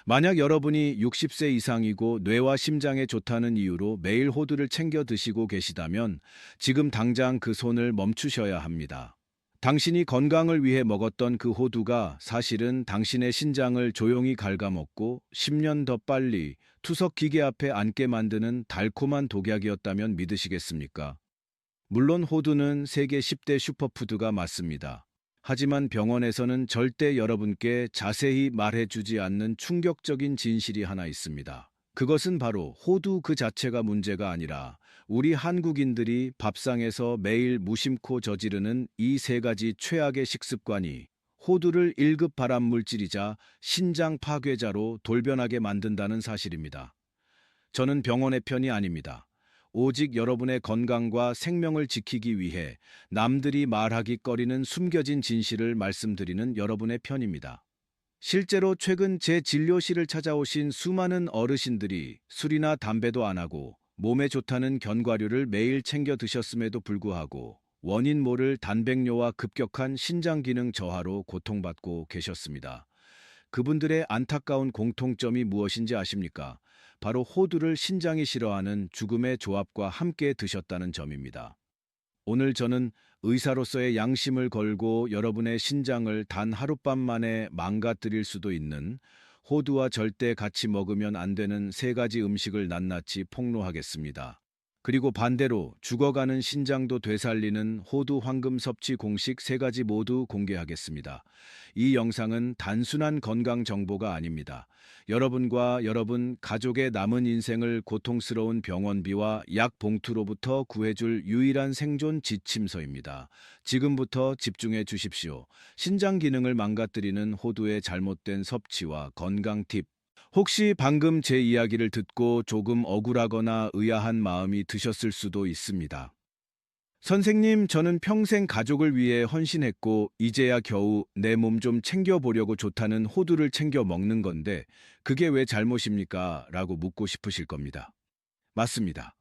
만약 여러분이 60세 이상이고 뇌와 심장에 좋다는 이유로 매일 호두를 챙겨 드시고 계시다면 지금 당장 그 손을 멈추셔야 합니다. 당신이 건강을 위해 먹었던 그 호두가 사실은 당신의 신장을 조용히 갉아먹고 10년 더 빨리 투석 기계 앞에 앉게 만드는 달콤한 독약이었다면 믿으시겠습니까? 물론 호두는 세계 10대 슈퍼푸드가 맞습니다. 하지만 병원에서는 절대 여러분께 자세히 말해주지 않는 충격적인 진실이 하나 있습니다. 그것은 바로 호두 그 자체가 문제가 아니라 우리 한국인들이 밥상에서 매일 무심코 저지르는 이 세 가지 최악의 식습관이 호두를 1급 발암 물질이자 신장 파괴자로 돌변하게 만든다는 사실입니다. 저는 병원의 편이 아닙니다. 오직 여러분의 건강과 생명을 지키기 위해 남들이 말하기 꺼리는 숨겨진 진실을 말씀드리는 여러분의 편입니다. 실제로 최근 제 진료실을 찾아오신 수많은 어르신들이 술이나 담배도 안 하고 몸에 좋다는 견과류를 매일 챙겨 드셨음에도 불구하고 원인 모를 단백뇨와 급격한 신장 기능 저하로 고통받고 계셨습니다. 그분들의 안타까운 공통점이 무엇인지 아십니까? 바로 호두를 신장이 싫어하는 죽음의 조합과 함께 드셨다는 점입니다. 오늘 저는 의사로서의 양심을 걸고 여러분의 신장을 단 하룻밤 만에 망가뜨릴 수도 있는 호두와 절대 같이 먹으면 안 되는 세 가지 음식을 낱낱이 폭로하겠습니다. 그리고 반대로 죽어가는 신장도 되살리는 호두 황금 섭취 공식 세 가지 모두 공개하겠습니다. 이 영상은 단순한 건강 정보가 아닙니다. 여러분과 여러분 가족의 남은 인생을 고통스러운 병원비와 약 봉투로부터 구해줄 유일한 생존 지침서입니다. 지금부터 집중해 주십시오. 신장 기능을 망가뜨리는 호두의 잘못된 섭취와 건강 팁. 혹시 방금 제 이야기를 듣고 조금 억울하거나 의아한 마음이 드셨을 수도 있습니다. 선생님, 저는 평생 가족을 위해 헌신했고, 이제야 겨우 내 몸 좀 챙겨보려고 좋다는 호두를 챙겨 먹는 건데, 그게 왜 잘못입니까? 라고 묻고 싶으실 겁니다. 맞습니다.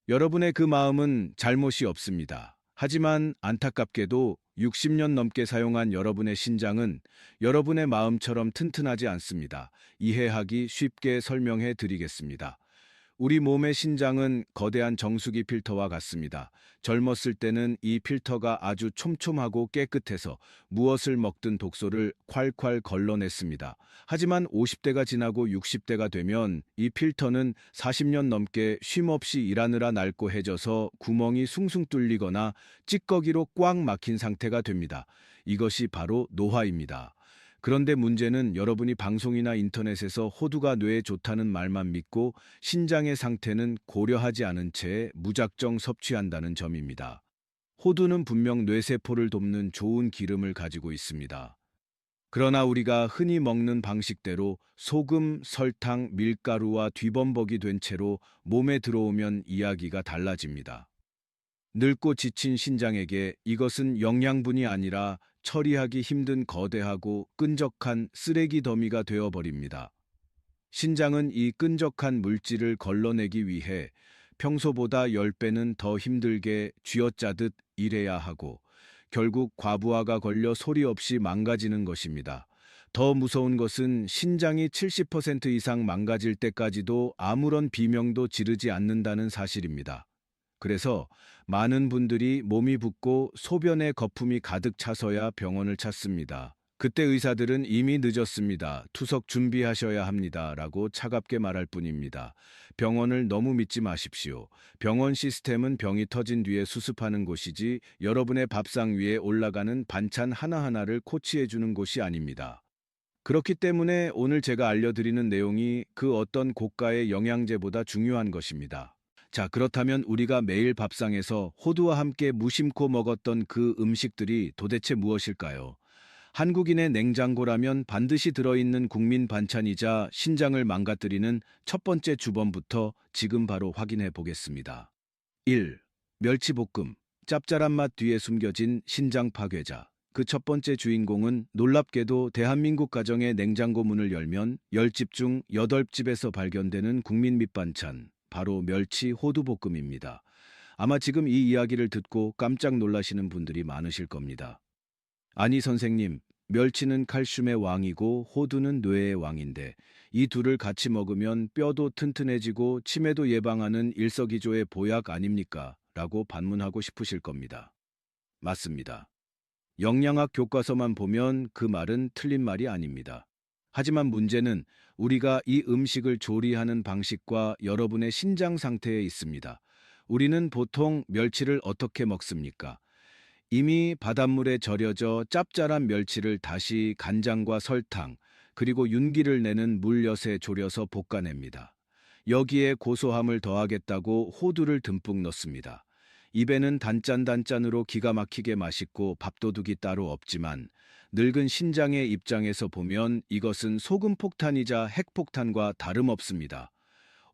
여러분의 그 마음은 잘못이 없습니다. 하지만 안타깝게도 60년 넘게 사용한 여러분의 신장은 여러분의 마음처럼 튼튼하지 않습니다. 이해하기 쉽게 설명해 드리겠습니다. 우리 몸의 신장은 거대한 정수기 필터와 같습니다. 젊었을 때는 이 필터가 아주 촘촘하고 깨끗해서 무엇을 먹든 독소를 콸콸 걸러냈습니다. 하지만 50대가 지나고 60대가 되면 이 필터는 40년 넘게 쉼없이 일하느라 낡고해져서 구멍이 숭숭 뚫리거나 찌꺼기로 꽉 막힌 상태가 됩니다. 이것이 바로 노화입니다. 그런데 문제는 여러분이 방송이나 인터넷에서 호두가 뇌에 좋다는 말만 믿고 신장의 상태는 고려하지 않은 채 무작정 섭취한다는 점입니다. 호두는 분명 뇌세포를 돕는 좋은 기름을 가지고 있습니다. 그러나 우리가 흔히 먹는 방식대로 소금, 설탕, 밀가루와 뒤범벅이 된 채로 몸에 들어오면 이야기가 달라집니다. 늙고 지친 신장에게 이것은 영양분이 아니라 처리하기 힘든 거대하고 끈적한 쓰레기 더미가 되어버립니다. 신장은 이 끈적한 물질을 걸러내기 위해 평소보다 10배는 더 힘들게 쥐어짜듯 일해야 하고 결국 과부하가 걸려 소리 없이 망가지는 것입니다. 더 무서운 것은 신장이 70% 이상 망가질 때까지도 아무런 비명도 지르지 않는다는 사실입니다. 그래서 많은 분들이 몸이 붓고 소변에 거품이 가득 차서야 병원을 찾습니다. 그때 의사들은 이미 늦었습니다. 투석 준비하셔야 합니다. 라고 차갑게 말할 뿐입니다. 병원을 너무 믿지 마십시오. 병원 시스템은 병이 터진 뒤에 수습하는 곳이지 여러분의 밥상 위에 올라가는 반찬 하나하나를 코치해주는 곳이 아닙니다. 그렇기 때문에 오늘 제가 알려드리는 내용이 그 어떤 고가의 영양제보다 중요한 것입니다. 자, 그렇다면 우리가 매일 밥상에서 호두와 함께 무심코 먹었던 그 음식들이 도대체 무엇일까요? 한국인의 냉장고라면 반드시 들어있는 국민 반찬이자 신장을 망가뜨리는 첫 번째 주범부터 지금 바로 확인해 보겠습니다. 1. 멸치볶음. 짭짤한 맛 뒤에 숨겨진 신장 파괴자. 그 첫 번째 주인공은 놀랍게도 대한민국 가정의 냉장고 문을 열면 10집 중 8집에서 발견되는 국민 밑반찬. 바로 멸치 호두볶음입니다. 아마 지금 이 이야기를 듣고 깜짝 놀라시는 분들이 많으실 겁니다. 아니 선생님, 멸치는 칼슘의 왕이고 호두는 뇌의 왕인데 이 둘을 같이 먹으면 뼈도 튼튼해지고 치매도 예방하는 일석이조의 보약 아닙니까? 라고 반문하고 싶으실 겁니다. 맞습니다. 영양학 교과서만 보면 그 말은 틀린 말이 아닙니다. 하지만 문제는 우리가 이 음식을 조리하는 방식과 여러분의 신장 상태에 있습니다. 우리는 보통 멸치를 어떻게 먹습니까? 이미 바닷물에 절여져 짭짤한 멸치를 다시 간장과 설탕, 그리고 윤기를 내는 물엿에 졸여서 볶아냅니다. 여기에 고소함을 더하겠다고 호두를 듬뿍 넣습니다. 입에는 단짠단짠으로 기가 막히게 맛있고 밥도둑이 따로 없지만 늙은 신장의 입장에서 보면 이것은 소금 폭탄이자 핵폭탄과 다름없습니다.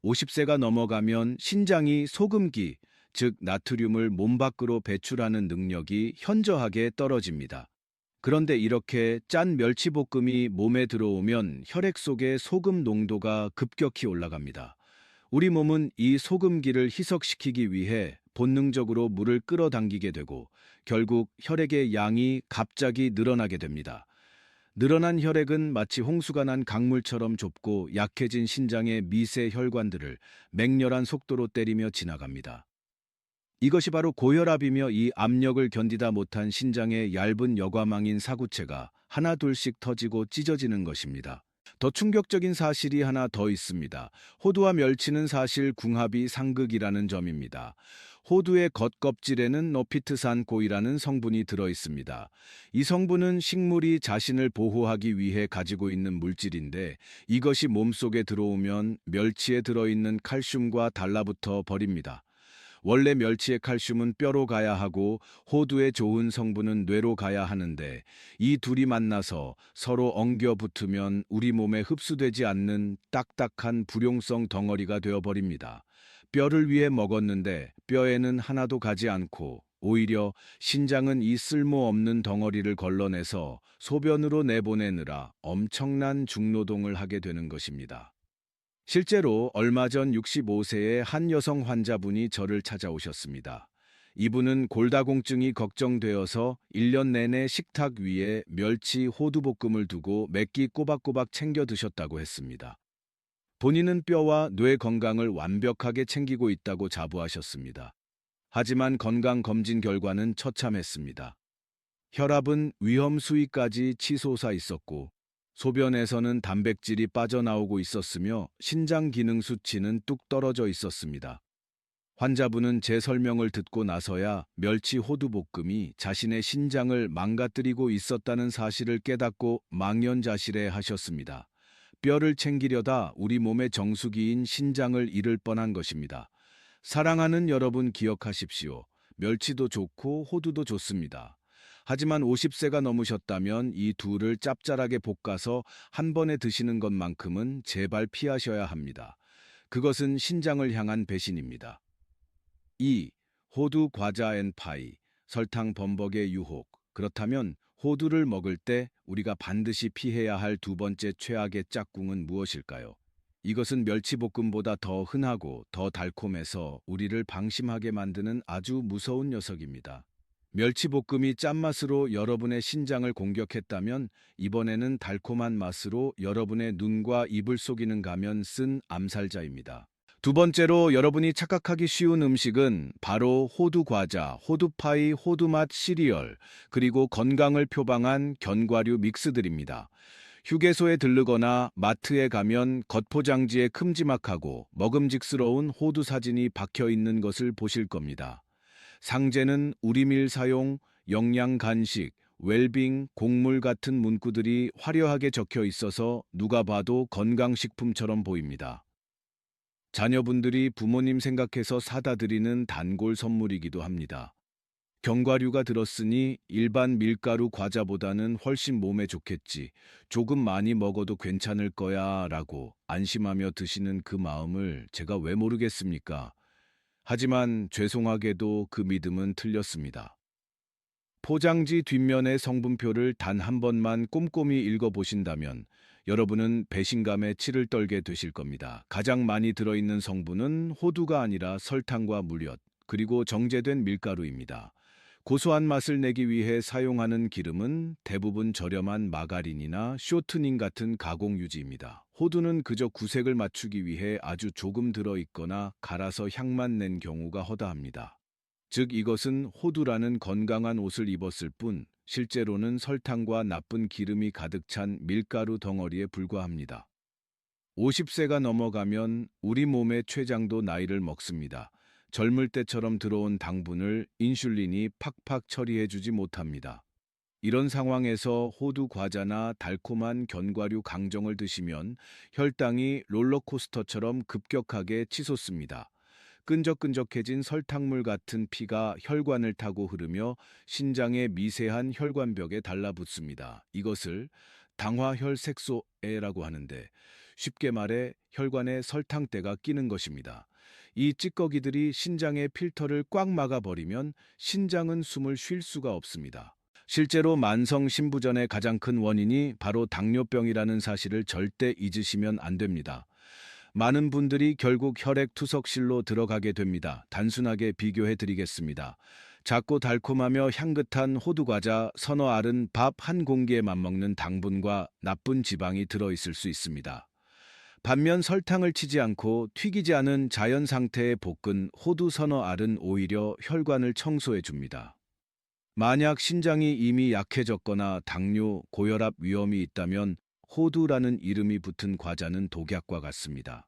50세가 넘어가면 신장이 소금기, 즉 나트륨을 몸 밖으로 배출하는 능력이 현저하게 떨어집니다. 그런데 이렇게 짠 멸치볶음이 몸에 들어오면 혈액 속의 소금 농도가 급격히 올라갑니다. 우리 몸은 이 소금기를 희석시키기 위해 본능적으로 물을 끌어당기게 되고 결국 혈액의 양이 갑자기 늘어나게 됩니다. 늘어난 혈액은 마치 홍수가 난 강물처럼 좁고 약해진 신장의 미세 혈관들을 맹렬한 속도로 때리며 지나갑니다. 이것이 바로 고혈압이며 이 압력을 견디다 못한 신장의 얇은 여과망인 사구체가 하나둘씩 터지고 찢어지는 것입니다. 더 충격적인 사실이 하나 더 있습니다. 호두와 멸치는 사실 궁합이 상극이라는 점입니다. 호두의 겉껍질에는 노피트산고이라는 성분이 들어 있습니다. 이 성분은 식물이 자신을 보호하기 위해 가지고 있는 물질인데 이것이 몸속에 들어오면 멸치에 들어있는 칼슘과 달라붙어 버립니다. 원래 멸치의 칼슘은 뼈로 가야 하고 호두의 좋은 성분은 뇌로 가야 하는데 이 둘이 만나서 서로 엉겨 붙으면 우리 몸에 흡수되지 않는 딱딱한 불용성 덩어리가 되어버립니다. 뼈를 위해 먹었는데 뼈에는 하나도 가지 않고 오히려 신장은 이 쓸모없는 덩어리를 걸러내서 소변으로 내보내느라 엄청난 중노동을 하게 되는 것입니다. 실제로 얼마 전 65세의 한 여성 환자분이 저를 찾아오셨습니다. 이분은 골다공증이 걱정되어서 1년 내내 식탁 위에 멸치 호두볶음을 두고 몇 끼 꼬박꼬박 챙겨 드셨다고 했습니다. 본인은 뼈와 뇌 건강을 완벽하게 챙기고 있다고 자부하셨습니다. 하지만 건강검진 결과는 처참했습니다. 혈압은 위험 수위까지 치솟아 있었고 소변에서는 단백질이 빠져나오고 있었으며 신장 기능 수치는 뚝 떨어져 있었습니다. 환자분은 제 설명을 듣고 나서야 멸치 호두볶음이 자신의 신장을 망가뜨리고 있었다는 사실을 깨닫고 망연자실해 하셨습니다. 뼈를 챙기려다 우리 몸의 정수기인 신장을 잃을 뻔한 것입니다. 사랑하는 여러분 기억하십시오. 멸치도 좋고 호두도 좋습니다. 하지만 50세가 넘으셨다면 이 둘을 짭짤하게 볶아서 한 번에 드시는 것만큼은 제발 피하셔야 합니다. 그것은 신장을 향한 배신입니다. 2. 호두 과자 앤 파이, 설탕 범벅의 유혹. 그렇다면 호두를 먹을 때 우리가 반드시 피해야 할 두 번째 최악의 짝꿍은 무엇일까요? 이것은 멸치볶음보다 더 흔하고 더 달콤해서 우리를 방심하게 만드는 아주 무서운 녀석입니다. 멸치볶음이 짠맛으로 여러분의 신장을 공격했다면 이번에는 달콤한 맛으로 여러분의 눈과 입을 속이는 가면 쓴 암살자입니다. 두 번째로 여러분이 착각하기 쉬운 음식은 바로 호두 과자, 호두 파이, 호두맛 시리얼, 그리고 건강을 표방한 견과류 믹스들입니다. 휴게소에 들르거나 마트에 가면 겉포장지에 큼지막하고 먹음직스러운 호두 사진이 박혀 있는 것을 보실 겁니다. 상제는 우리밀 사용, 영양 간식, 웰빙, 곡물 같은 문구들이 화려하게 적혀 있어서 누가 봐도 건강식품처럼 보입니다. 자녀분들이 부모님 생각해서 사다 드리는 단골 선물이기도 합니다. 견과류가 들었으니 일반 밀가루 과자보다는 훨씬 몸에 좋겠지. 조금 많이 먹어도 괜찮을 거야 라고 안심하며 드시는 그 마음을 제가 왜 모르겠습니까? 하지만 죄송하게도 그 믿음은 틀렸습니다. 포장지 뒷면의 성분표를 단 한 번만 꼼꼼히 읽어보신다면 여러분은 배신감에 치를 떨게 되실 겁니다. 가장 많이 들어있는 성분은 호두가 아니라 설탕과 물엿, 그리고 정제된 밀가루입니다. 고소한 맛을 내기 위해 사용하는 기름은 대부분 저렴한 마가린이나 쇼트닝 같은 가공 유지입니다. 호두는 그저 구색을 맞추기 위해 아주 조금 들어있거나 갈아서 향만 낸 경우가 허다합니다. 즉 이것은 호두라는 건강한 옷을 입었을 뿐 실제로는 설탕과 나쁜 기름이 가득 찬 밀가루 덩어리에 불과합니다. 50세가 넘어가면 우리 몸의 췌장도 나이를 먹습니다. 젊을 때처럼 들어온 당분을 인슐린이 팍팍 처리해주지 못합니다. 이런 상황에서 호두 과자나 달콤한 견과류 강정을 드시면 혈당이 롤러코스터처럼 급격하게 치솟습니다. 끈적끈적해진 설탕물 같은 피가 혈관을 타고 흐르며 신장의 미세한 혈관벽에 달라붙습니다. 이것을 당화혈색소에라고 하는데 쉽게 말해 혈관에 설탕대가 끼는 것입니다. 이 찌꺼기들이 신장의 필터를 꽉 막아버리면 신장은 숨을 쉴 수가 없습니다. 실제로 만성 신부전의 가장 큰 원인이 바로 당뇨병이라는 사실을 절대 잊으시면 안 됩니다. 많은 분들이 결국 혈액투석실로 들어가게 됩니다. 단순하게 비교해 드리겠습니다. 작고 달콤하며 향긋한 호두과자 서너 알은 밥 한 공기에 맞먹는 당분과 나쁜 지방이 들어있을 수 있습니다. 반면 설탕을 치지 않고 튀기지 않은 자연 상태의 볶은 호두 서너 알은 오히려 혈관을 청소해 줍니다. 만약 신장이 이미 약해졌거나 당뇨, 고혈압 위험이 있다면 호두라는 이름이 붙은 과자는 독약과 같습니다.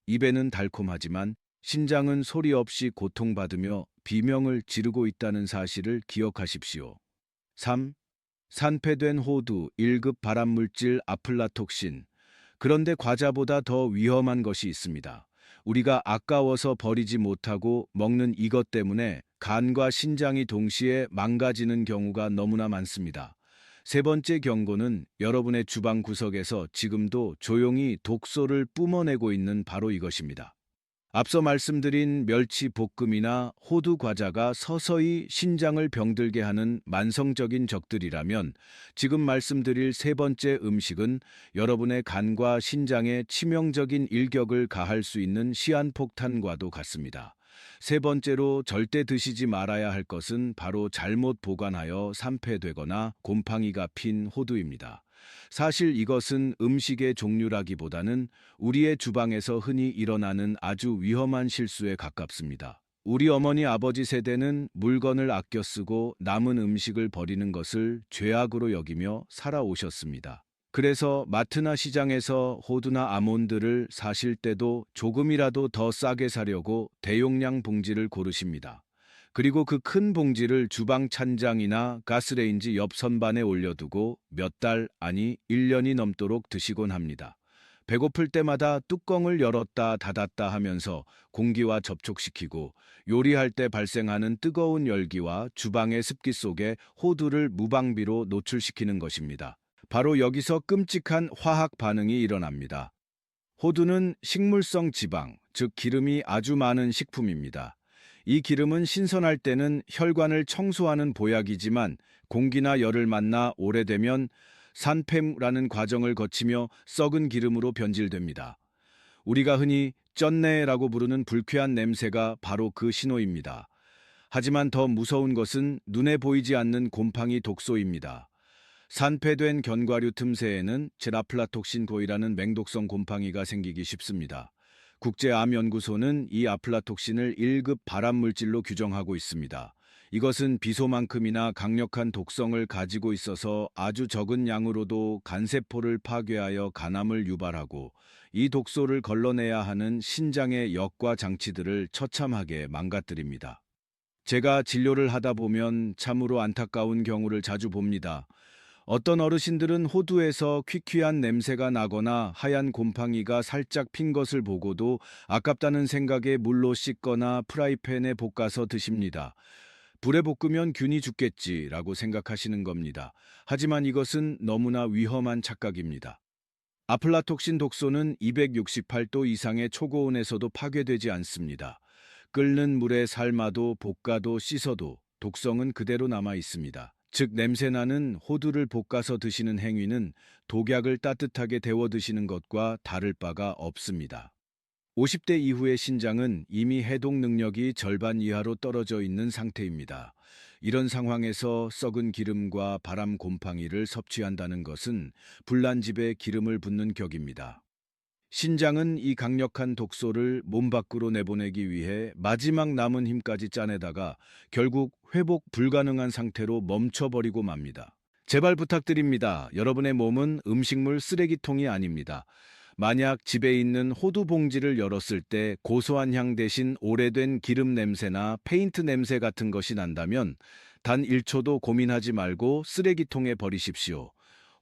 입에는 달콤하지만 신장은 소리 없이 고통받으며 비명을 지르고 있다는 사실을 기억하십시오. 3. 산패된 호두 1급 발암물질 아플라톡신. 그런데 과자보다 더 위험한 것이 있습니다. 우리가 아까워서 버리지 못하고 먹는 이것 때문에 간과 신장이 동시에 망가지는 경우가 너무나 많습니다. 세 번째 경고는 여러분의 주방 구석에서 지금도 조용히 독소를 뿜어내고 있는 바로 이것입니다. 앞서 말씀드린 멸치 볶음이나 호두 과자가 서서히 신장을 병들게 하는 만성적인 적들이라면 지금 말씀드릴 세 번째 음식은 여러분의 간과 신장에 치명적인 일격을 가할 수 있는 시한폭탄과도 같습니다. 세 번째로 절대 드시지 말아야 할 것은 바로 잘못 보관하여 산패되거나 곰팡이가 핀 호두입니다. 사실 이것은 음식의 종류라기보다는 우리의 주방에서 흔히 일어나는 아주 위험한 실수에 가깝습니다. 우리 어머니 아버지 세대는 물건을 아껴 쓰고 남은 음식을 버리는 것을 죄악으로 여기며 살아오셨습니다. 그래서 마트나 시장에서 호두나 아몬드를 사실 때도 조금이라도 더 싸게 사려고 대용량 봉지를 고르십니다. 그리고 그 큰 봉지를 주방 찬장이나 가스레인지 옆 선반에 올려두고 몇 달, 아니 1년이 넘도록 드시곤 합니다. 배고플 때마다 뚜껑을 열었다 닫았다 하면서 공기와 접촉시키고 요리할 때 발생하는 뜨거운 열기와 주방의 습기 속에 호두를 무방비로 노출시키는 것입니다. 바로 여기서 끔찍한 화학 반응이 일어납니다. 호두는 식물성 지방, 즉 기름이 아주 많은 식품입니다. 이 기름은 신선할 때는 혈관을 청소하는 보약이지만 공기나 열을 만나 오래되면 산패라는 과정을 거치며 썩은 기름으로 변질됩니다. 우리가 흔히 쩐내라고 부르는 불쾌한 냄새가 바로 그 신호입니다. 하지만 더 무서운 것은 눈에 보이지 않는 곰팡이 독소입니다. 산패된 견과류 틈새에는 제라플라톡신 고이라는 맹독성 곰팡이가 생기기 쉽습니다. 국제암연구소는 이 아플라톡신을 1급 발암물질로 규정하고 있습니다. 이것은 비소만큼이나 강력한 독성을 가지고 있어서 아주 적은 양으로도 간세포를 파괴하여 간암을 유발하고 이 독소를 걸러내야 하는 신장의 역과 장치들을 처참하게 망가뜨립니다. 제가 진료를 하다 보면 참으로 안타까운 경우를 자주 봅니다. 어떤 어르신들은 호두에서 퀴퀴한 냄새가 나거나 하얀 곰팡이가 살짝 핀 것을 보고도 아깝다는 생각에 물로 씻거나 프라이팬에 볶아서 드십니다. 불에 볶으면 균이 죽겠지라고 생각하시는 겁니다. 하지만 이것은 너무나 위험한 착각입니다. 아플라톡신 독소는 268도 이상의 초고온에서도 파괴되지 않습니다. 끓는 물에 삶아도 볶아도 씻어도 독성은 그대로 남아 있습니다. 즉 냄새나는 호두를 볶아서 드시는 행위는 독약을 따뜻하게 데워 드시는 것과 다를 바가 없습니다. 50대 이후의 신장은 이미 해독 능력이 절반 이하로 떨어져 있는 상태입니다. 이런 상황에서 썩은 기름과 바람 곰팡이를 섭취한다는 것은 불난집에 기름을 붓는 격입니다. 신장은 이 강력한 독소를 몸 밖으로 내보내기 위해 마지막 남은 힘까지 짜내다가 결국 회복 불가능한 상태로 멈춰버리고 맙니다. 제발 부탁드립니다. 여러분의 몸은 음식물 쓰레기통이 아닙니다. 만약 집에 있는 호두 봉지를 열었을 때 고소한 향 대신 오래된 기름 냄새나 페인트 냄새 같은 것이 난다면 단 1초도 고민하지 말고 쓰레기통에 버리십시오.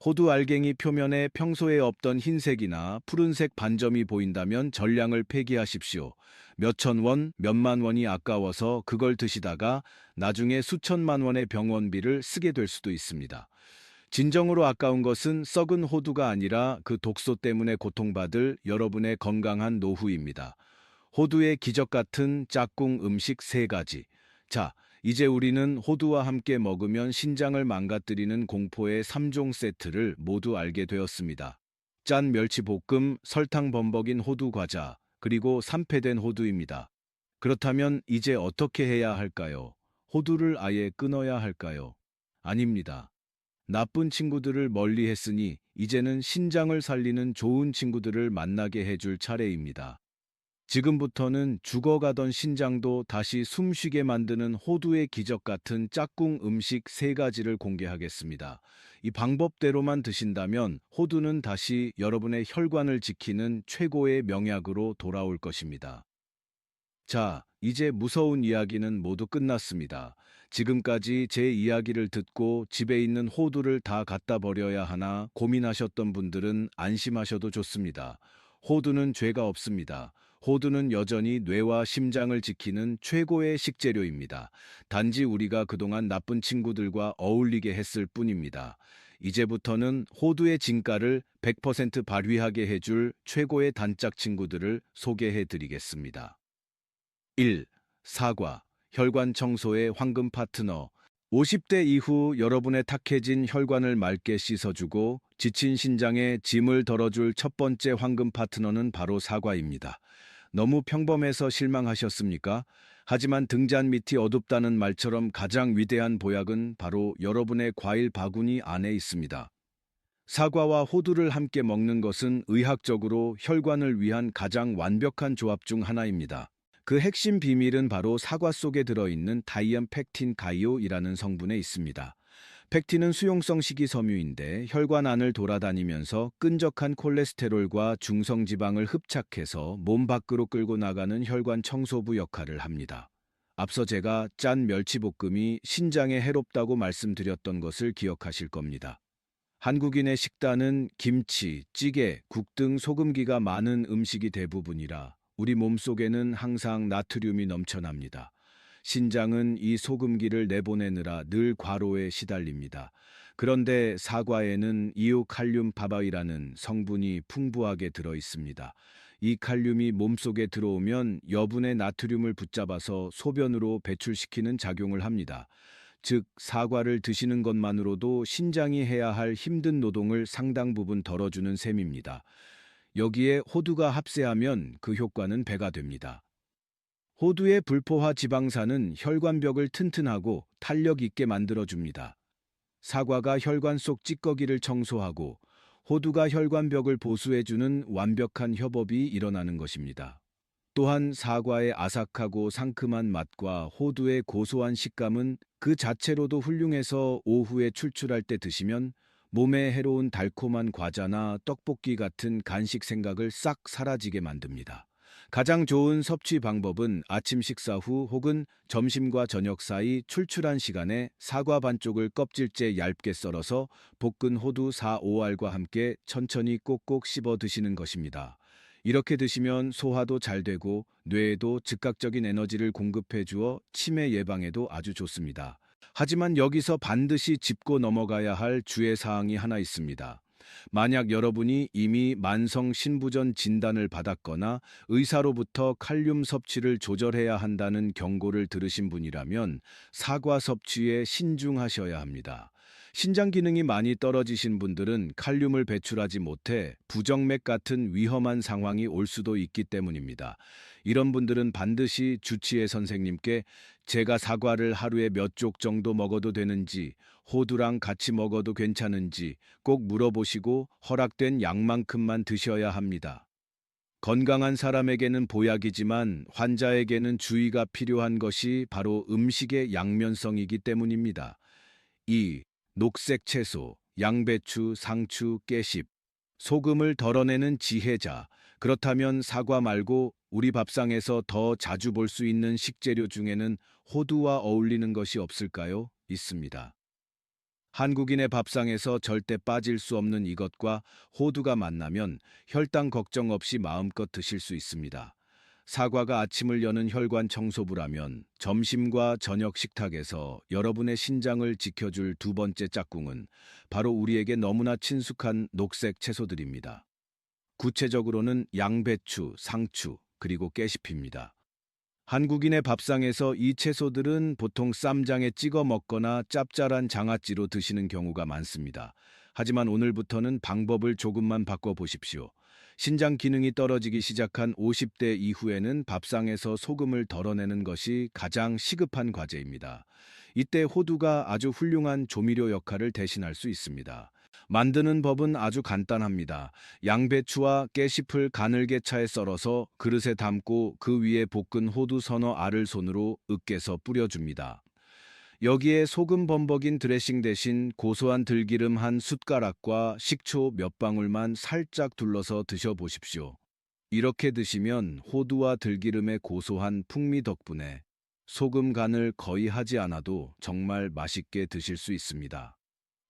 호두 알갱이 표면에 평소에 없던 흰색이나 푸른색 반점이 보인다면 전량을 폐기하십시오. 몇천 원, 몇만 원이 아까워서 그걸 드시다가 나중에 수천만 원의 병원비를 쓰게 될 수도 있습니다. 진정으로 아까운 것은 썩은 호두가 아니라 그 독소 때문에 고통받을 여러분의 건강한 노후입니다. 호두의 기적 같은 짝꿍 음식 3가지. 자, 이제 우리는 호두와 함께 먹으면 신장을 망가뜨리는 공포의 3종 세트를 모두 알게 되었습니다. 짠 멸치볶음, 설탕 범벅인 호두 과자, 그리고 산패된 호두입니다. 그렇다면 이제 어떻게 해야 할까요? 호두를 아예 끊어야 할까요? 아닙니다. 나쁜 친구들을 멀리 했으니 이제는 신장을 살리는 좋은 친구들을 만나게 해줄 차례입니다. 지금부터는 죽어가던 신장도 다시 숨쉬게 만드는 호두의 기적 같은 짝꿍 음식 3가지를 공개하겠습니다. 이 방법대로만 드신다면 호두는 다시 여러분의 혈관을 지키는 최고의 명약으로 돌아올 것입니다. 자, 이제 무서운 이야기는 모두 끝났습니다. 지금까지 제 이야기를 듣고 집에 있는 호두를 다 갖다 버려야 하나 고민하셨던 분들은 안심하셔도 좋습니다. 호두는 죄가 없습니다. 호두는 여전히 뇌와 심장을 지키는 최고의 식재료입니다. 단지 우리가 그동안 나쁜 친구들과 어울리게 했을 뿐입니다. 이제부터는 호두의 진가를 100% 발휘하게 해줄 최고의 단짝 친구들을 소개해 드리겠습니다. 1. 사과, 혈관 청소의 황금 파트너. 50대 이후 여러분의 탁해진 혈관을 맑게 씻어주고 지친 신장에 짐을 덜어줄 첫 번째 황금 파트너는 바로 사과입니다. 너무 평범해서 실망하셨습니까? 하지만 등잔 밑이 어둡다는 말처럼 가장 위대한 보약은 바로 여러분의 과일 바구니 안에 있습니다. 사과와 호두를 함께 먹는 것은 의학적으로 혈관을 위한 가장 완벽한 조합 중 하나입니다. 그 핵심 비밀은 바로 사과 속에 들어있는 다이엄 팩틴 가이오이라는 성분에 있습니다. 팩틴은 수용성 식이섬유인데 혈관 안을 돌아다니면서 끈적한 콜레스테롤과 중성지방을 흡착해서 몸 밖으로 끌고 나가는 혈관 청소부 역할을 합니다. 앞서 제가 짠 멸치볶음이 신장에 해롭다고 말씀드렸던 것을 기억하실 겁니다. 한국인의 식단은 김치, 찌개, 국 등 소금기가 많은 음식이 대부분이라 우리 몸속에는 항상 나트륨이 넘쳐납니다. 신장은 이 소금기를 내보내느라 늘 과로에 시달립니다. 그런데 사과에는 이오칼륨 바바이라는 성분이 풍부하게 들어 있습니다. 이 칼륨이 몸속에 들어오면 여분의 나트륨을 붙잡아서 소변으로 배출시키는 작용을 합니다. 즉, 사과를 드시는 것만으로도 신장이 해야 할 힘든 노동을 상당 부분 덜어주는 셈입니다. 여기에 호두가 합세하면 그 효과는 배가 됩니다. 호두의 불포화 지방산은 혈관벽을 튼튼하고 탄력 있게 만들어줍니다. 사과가 혈관 속 찌꺼기를 청소하고 호두가 혈관벽을 보수해주는 완벽한 협업이 일어나는 것입니다. 또한 사과의 아삭하고 상큼한 맛과 호두의 고소한 식감은 그 자체로도 훌륭해서 오후에 출출할 때 드시면 몸에 해로운 달콤한 과자나 떡볶이 같은 간식 생각을 싹 사라지게 만듭니다. 가장 좋은 섭취 방법은 아침 식사 후 혹은 점심과 저녁 사이 출출한 시간에 사과 반쪽을 껍질째 얇게 썰어서 볶은 호두 4-5알과 함께 천천히 꼭꼭 씹어 드시는 것입니다. 이렇게 드시면 소화도 잘 되고 뇌에도 즉각적인 에너지를 공급해 주어 치매 예방에도 아주 좋습니다. 하지만 여기서 반드시 짚고 넘어가야 할 주의 사항이 하나 있습니다. 만약 여러분이 이미 만성 신부전 진단을 받았거나 의사로부터 칼륨 섭취를 조절해야 한다는 경고를 들으신 분이라면 사과 섭취에 신중하셔야 합니다. 신장 기능이 많이 떨어지신 분들은 칼륨을 배출하지 못해 부정맥 같은 위험한 상황이 올 수도 있기 때문입니다. 이런 분들은 반드시 주치의 선생님께 제가 사과를 하루에 몇 쪽 정도 먹어도 되는지, 호두랑 같이 먹어도 괜찮은지 꼭 물어보시고 허락된 양만큼만 드셔야 합니다. 건강한 사람에게는 보약이지만 환자에게는 주의가 필요한 것이 바로 음식의 양면성이기 때문입니다. 2. 녹색 채소, 양배추, 상추, 깨십, 소금을 덜어내는 지혜자. 그렇다면 사과 말고 우리 밥상에서 더 자주 볼 수 있는 식재료 중에는 호두와 어울리는 것이 없을까요? 있습니다. 한국인의 밥상에서 절대 빠질 수 없는 이것과 호두가 만나면 혈당 걱정 없이 마음껏 드실 수 있습니다. 사과가 아침을 여는 혈관 청소부라면 점심과 저녁 식탁에서 여러분의 신장을 지켜줄 두 번째 짝꿍은 바로 우리에게 너무나 친숙한 녹색 채소들입니다. 구체적으로는 양배추, 상추, 그리고 깨씹입니다. 한국인의 밥상에서 이 채소들은 보통 쌈장에 찍어 먹거나 짭짤한 장아찌로 드시는 경우가 많습니다. 하지만 오늘부터는 방법을 조금만 바꿔 보십시오. 신장 기능이 떨어지기 시작한 50대 이후에는 밥상에서 소금을 덜어내는 것이 가장 시급한 과제입니다. 이때 호두가 아주 훌륭한 조미료 역할을 대신할 수 있습니다. 만드는 법은 아주 간단합니다. 양배추와 깨잎을 가늘게 차에 썰어서 그릇에 담고 그 위에 볶은 호두 서너 알을 손으로 으깨서 뿌려줍니다. 여기에 소금 범벅인 드레싱 대신 고소한 들기름 한 숟가락과 식초 몇 방울만 살짝 둘러서 드셔보십시오. 이렇게 드시면 호두와 들기름의 고소한 풍미 덕분에 소금 간을 거의 하지 않아도 정말 맛있게 드실 수 있습니다.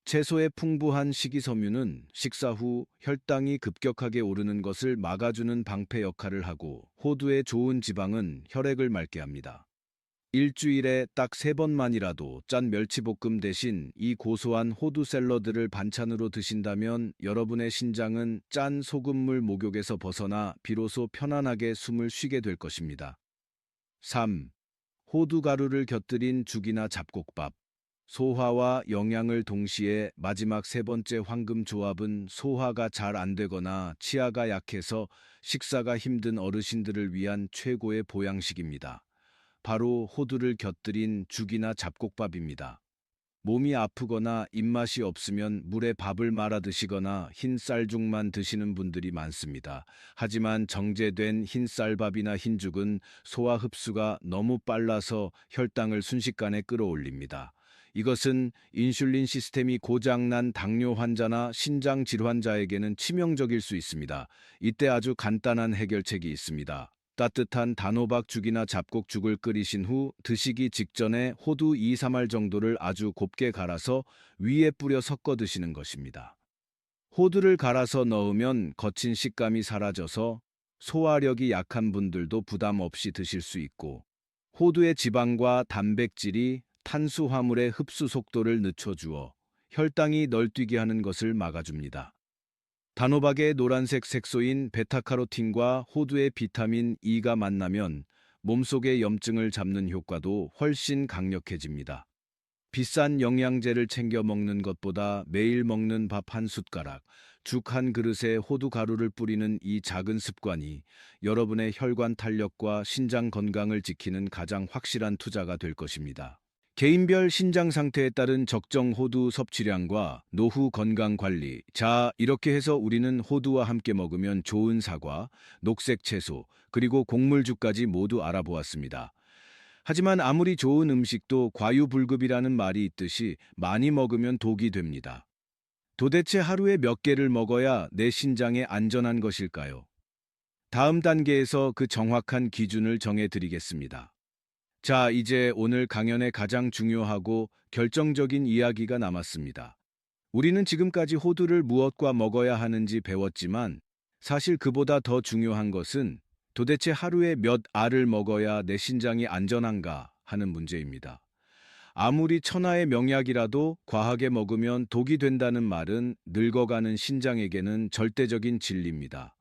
채소의 풍부한 식이섬유는 식사 후 혈당이 급격하게 오르는 것을 막아주는 방패 역할을 하고, 호두의 좋은 지방은 혈액을 맑게 합니다. 일주일에 딱 3번만이라도 짠 멸치볶음 대신 이 고소한 호두 샐러드를 반찬으로 드신다면 여러분의 신장은 짠 소금물 목욕에서 벗어나 비로소 편안하게 숨을 쉬게 될 것입니다. 3. 호두 가루를 곁들인 죽이나 잡곡밥. 소화와 영양을 동시에 마지막 세 번째 황금 조합은 소화가 잘 안 되거나 치아가 약해서 식사가 힘든 어르신들을 위한 최고의 보양식입니다. 바로 호두를 곁들인 죽이나 잡곡밥입니다. 몸이 아프거나 입맛이 없으면 물에 밥을 말아 드시거나 흰 쌀죽만 드시는 분들이 많습니다. 하지만 정제된 흰 쌀밥이나 흰죽은 소화 흡수가 너무 빨라서 혈당을 순식간에 끌어올립니다. 이것은 인슐린 시스템이 고장난 당뇨 환자나 신장 질환자에게는 치명적일 수 있습니다. 이때 아주 간단한 해결책이 있습니다. 따뜻한 단호박죽이나 잡곡죽을 끓이신 후 드시기 직전에 호두 2-3알 정도를 아주 곱게 갈아서 위에 뿌려 섞어 드시는 것입니다. 호두를 갈아서 넣으면 거친 식감이 사라져서 소화력이 약한 분들도 부담 없이 드실 수 있고, 호두의 지방과 단백질이 탄수화물의 흡수 속도를 늦춰주어 혈당이 널뛰게 하는 것을 막아줍니다. 단호박의 노란색 색소인 베타카로틴과 호두의 비타민 E가 만나면 몸속의 염증을 잡는 효과도 훨씬 강력해집니다. 비싼 영양제를 챙겨 먹는 것보다 매일 먹는 밥 한 숟가락, 죽 한 그릇에 호두 가루를 뿌리는 이 작은 습관이 여러분의 혈관 탄력과 신장 건강을 지키는 가장 확실한 투자가 될 것입니다. 개인별 신장 상태에 따른 적정 호두 섭취량과 노후 건강 관리. 자, 이렇게 해서 우리는 호두와 함께 먹으면 좋은 사과, 녹색 채소, 그리고 곡물죽까지 모두 알아보았습니다. 하지만 아무리 좋은 음식도 과유불급이라는 말이 있듯이 많이 먹으면 독이 됩니다. 도대체 하루에 몇 개를 먹어야 내 신장에 안전한 것일까요? 다음 단계에서 그 정확한 기준을 정해 드리겠습니다. 자, 이제 오늘 강연의 가장 중요하고 결정적인 이야기가 남았습니다. 우리는 지금까지 호두를 무엇과 먹어야 하는지 배웠지만, 사실 그보다 더 중요한 것은 도대체 하루에 몇 알을 먹어야 내 신장이 안전한가 하는 문제입니다. 아무리 천하의 명약이라도 과하게 먹으면 독이 된다는 말은 늙어가는 신장에게는 절대적인 진리입니다.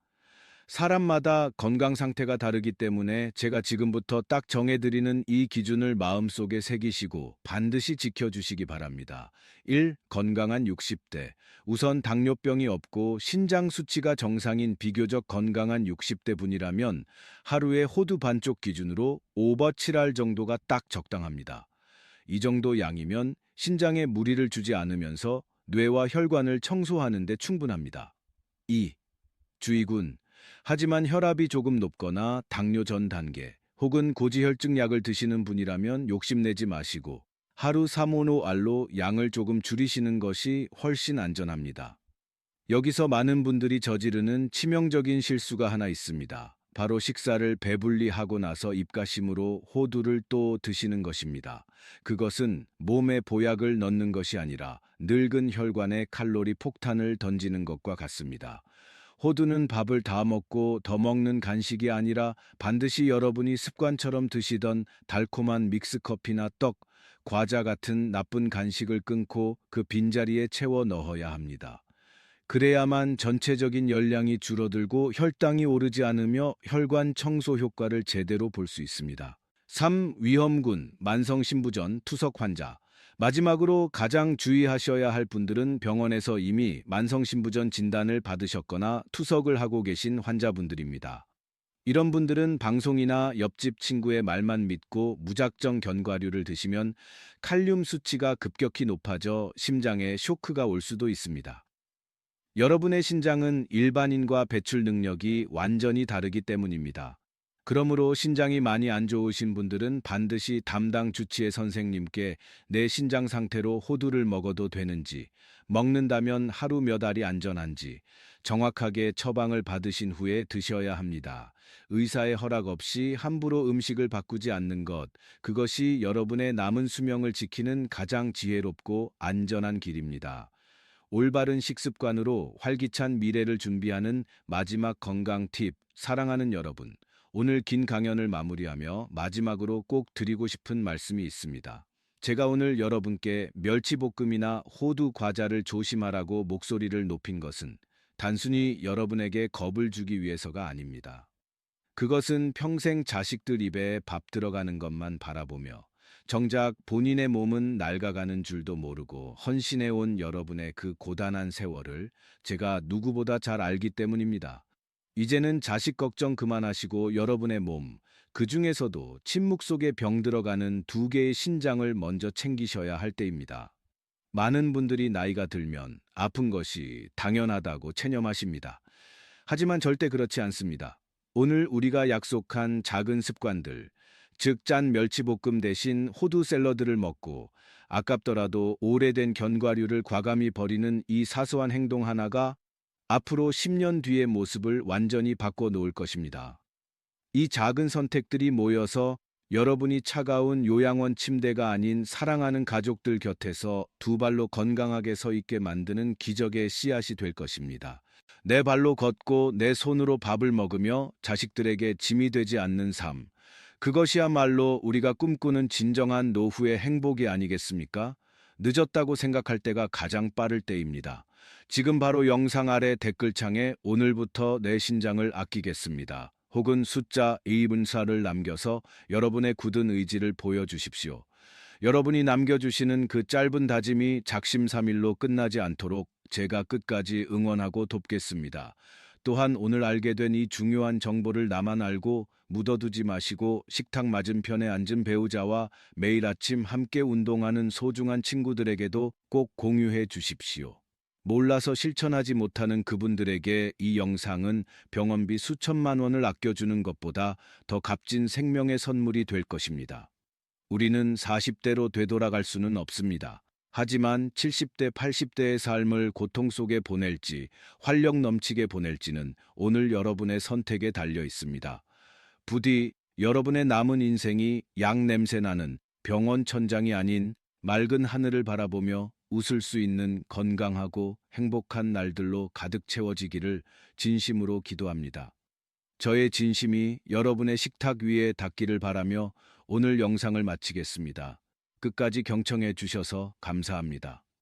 사람마다 건강 상태가 다르기 때문에 제가 지금부터 딱 정해드리는 이 기준을 마음속에 새기시고 반드시 지켜주시기 바랍니다. 1. 건강한 60대. 우선 당뇨병이 없고 신장 수치가 정상인 비교적 건강한 60대 분이라면 하루에 호두 반쪽 기준으로 오버칠할 정도가 딱 적당합니다. 이 정도 양이면 신장에 무리를 주지 않으면서 뇌와 혈관을 청소하는 데 충분합니다. 2. 주의군. 하지만 혈압이 조금 높거나 당뇨 전 단계 혹은 고지혈증 약을 드시는 분이라면 욕심내지 마시고 하루 3-5알로 양을 조금 줄이시는 것이 훨씬 안전합니다. 여기서 많은 분들이 저지르는 치명적인 실수가 하나 있습니다. 바로 식사를 배불리 하고 나서 입가심으로 호두를 또 드시는 것입니다. 그것은 몸에 보약을 넣는 것이 아니라 늙은 혈관에 칼로리 폭탄을 던지는 것과 같습니다. 호두는 밥을 다 먹고 더 먹는 간식이 아니라 반드시 여러분이 습관처럼 드시던 달콤한 믹스커피나 떡, 과자 같은 나쁜 간식을 끊고 그 빈자리에 채워 넣어야 합니다. 그래야만 전체적인 열량이 줄어들고 혈당이 오르지 않으며 혈관 청소 효과를 제대로 볼 수 있습니다. 3. 위험군, 만성신부전, 투석 환자. 마지막으로 가장 주의하셔야 할 분들은 병원에서 이미 만성신부전 진단을 받으셨거나 투석을 하고 계신 환자분들입니다. 이런 분들은 방송이나 옆집 친구의 말만 믿고 무작정 견과류를 드시면 칼륨 수치가 급격히 높아져 심장에 쇼크가 올 수도 있습니다. 여러분의 신장은 일반인과 배출 능력이 완전히 다르기 때문입니다. 그러므로 신장이 많이 안 좋으신 분들은 반드시 담당 주치의 선생님께 내 신장 상태로 호두를 먹어도 되는지, 먹는다면 하루 몇 알이 안전한지 정확하게 처방을 받으신 후에 드셔야 합니다. 의사의 허락 없이 함부로 음식을 바꾸지 않는 것, 그것이 여러분의 남은 수명을 지키는 가장 지혜롭고 안전한 길입니다. 올바른 식습관으로 활기찬 미래를 준비하는 마지막 건강 팁, 사랑하는 여러분. 오늘 긴 강연을 마무리하며 마지막으로 꼭 드리고 싶은 말씀이 있습니다. 제가 오늘 여러분께 멸치볶음이나 호두 과자를 조심하라고 목소리를 높인 것은 단순히 여러분에게 겁을 주기 위해서가 아닙니다. 그것은 평생 자식들 입에 밥 들어가는 것만 바라보며 정작 본인의 몸은 낡아가는 줄도 모르고 헌신해온 여러분의 그 고단한 세월을 제가 누구보다 잘 알기 때문입니다. 이제는 자식 걱정 그만하시고 여러분의 몸, 그 중에서도 침묵 속에 병 들어가는 2개의 신장을 먼저 챙기셔야 할 때입니다. 많은 분들이 나이가 들면 아픈 것이 당연하다고 체념하십니다. 하지만 절대 그렇지 않습니다. 오늘 우리가 약속한 작은 습관들, 즉 짠 멸치볶음 대신 호두 샐러드를 먹고 아깝더라도 오래된 견과류를 과감히 버리는 이 사소한 행동 하나가 앞으로 10년 뒤의 모습을 완전히 바꿔놓을 것입니다. 이 작은 선택들이 모여서 여러분이 차가운 요양원 침대가 아닌 사랑하는 가족들 곁에서 2발로 건강하게 서 있게 만드는 기적의 씨앗이 될 것입니다. 내 발로 걷고 내 손으로 밥을 먹으며 자식들에게 짐이 되지 않는 삶. 그것이야말로 우리가 꿈꾸는 진정한 노후의 행복이 아니겠습니까? 늦었다고 생각할 때가 가장 빠를 때입니다. 지금 바로 영상 아래 댓글창에 오늘부터 내 신장을 아끼겠습니다. 혹은 숫자 2분사를 남겨서 여러분의 굳은 의지를 보여주십시오. 여러분이 남겨주시는 그 짧은 다짐이 작심삼일로 끝나지 않도록 제가 끝까지 응원하고 돕겠습니다. 또한 오늘 알게 된 이 중요한 정보를 나만 알고 묻어두지 마시고 식탁 맞은편에 앉은 배우자와 매일 아침 함께 운동하는 소중한 친구들에게도 꼭 공유해 주십시오. 몰라서 실천하지 못하는 그분들에게 이 영상은 병원비 수천만 원을 아껴주는 것보다 더 값진 생명의 선물이 될 것입니다. 우리는 40대로 되돌아갈 수는 없습니다. 하지만 70대, 80대의 삶을 고통 속에 보낼지, 활력 넘치게 보낼지는 오늘 여러분의 선택에 달려 있습니다. 부디 여러분의 남은 인생이 약 냄새 나는 병원 천장이 아닌 맑은 하늘을 바라보며 웃을 수 있는 건강하고 행복한 날들로 가득 채워지기를 진심으로 기도합니다. 저의 진심이 여러분의 식탁 위에 닿기를 바라며 오늘 영상을 마치겠습니다. 끝까지 경청해 주셔서 감사합니다.